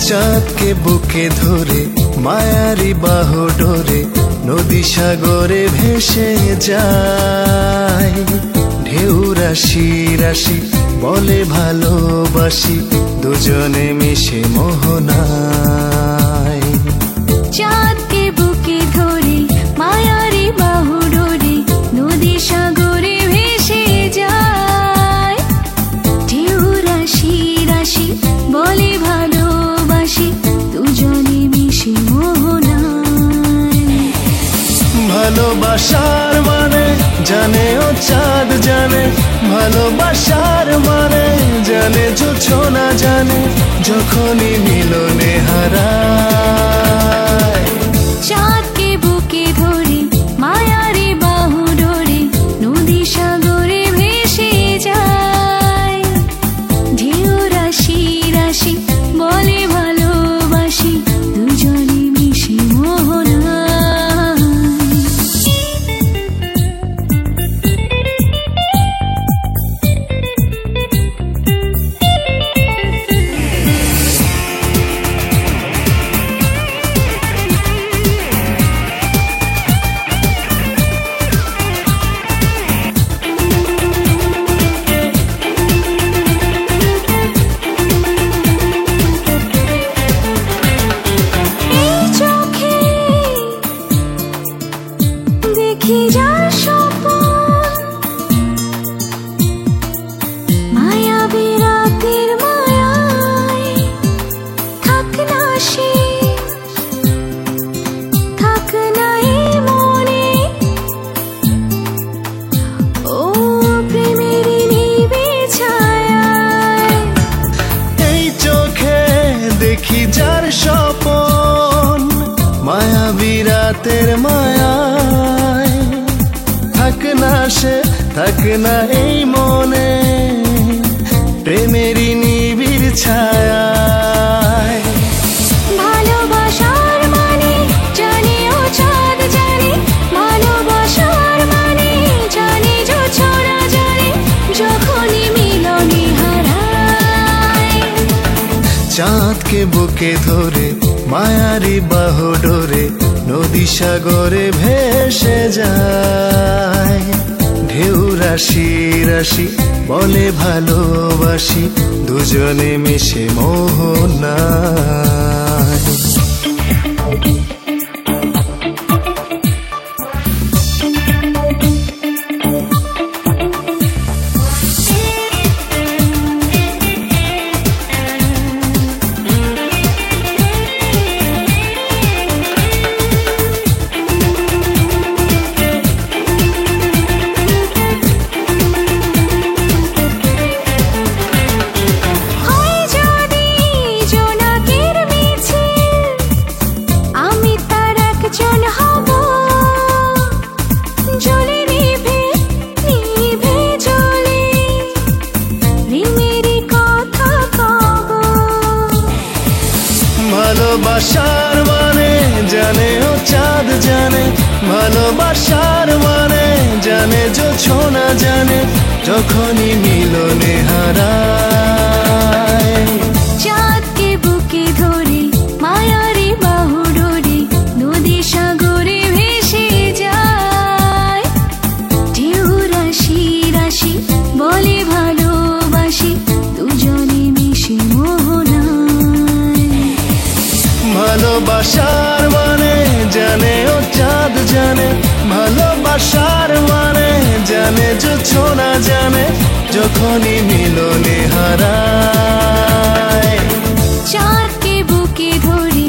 চাঁদকে বুকে ধরে মায়ারি বাহু ডোরে নদী সাগরে ভেসে যায়। ঢেউ রাশি রাশি বলে ভালোবাসি, দুজনে মিশে মোহনায়। চাঁদকে বুকে ধরে মায়ারি বাহু ডোরে নদী সাগরে ভেসে যায়। ঢেউ রাশি রাশি বলে ভালোবাসি, দুজনে মিশে মোহনায়। ভালোবাসার মানে জানে ও চাঁদ জানে, ভালোবাসার মানে জানে জোছনা জানে, যখনই মিলনে হারায়। চাঁদকে বুকে ধরে মায়ারি বাহু ডোরে নদী সাগরে ভেসে যায়। ঢেউ রাশি রাশি বলে ভালোবাসি, দুজনে মিশে মোহনায়। দেখি যার স্বপন মায়াবী রাতের মায়ায়, থাক না সে থাক না এ মনে, ও প্রেমের নিবিড় ছায়ায়। এই চোখে দেখি যার স্বপন মায়াবী রাতের মায়ায়, থাক না সে থাক না এই মনে, প্রেমেরই নিবিড় ছায়ায়। ভালোবাসার মানে জানে ও চাঁদ জানে, ভালোবাসার মানে জানে জোছনা জানে, যখনই মিলনে হারায়। চাঁদকে বুকে ধরে মায়ারি বাহু ডোরে নদী সাগরে ভেসে যায়। ঢেউ রাশি রাশি বলে ভালোবাসি, দুজনে মিশে মোহনায়। ভালোবাসার মানে জানে ও চাঁদ জানে, ভালোবাসার মানে জানে জোছনা জানে, যখনই মিলনে হারায়। চাঁদকে বুকে ধরে মায়ারি বাহু ডোরে নদী সাগরে ভেসে যায়। ঢেউ রাশি রাশি বলে ভালোবাসি, দুজনে মিশে মোহনায়। ভালোবাসার মানে জানে ও চাঁদ জানে, ভালোবাসার মানে জানে জোছনা জানে, যখনই মিলনে হারায়। চাঁদকে বুকে ধরে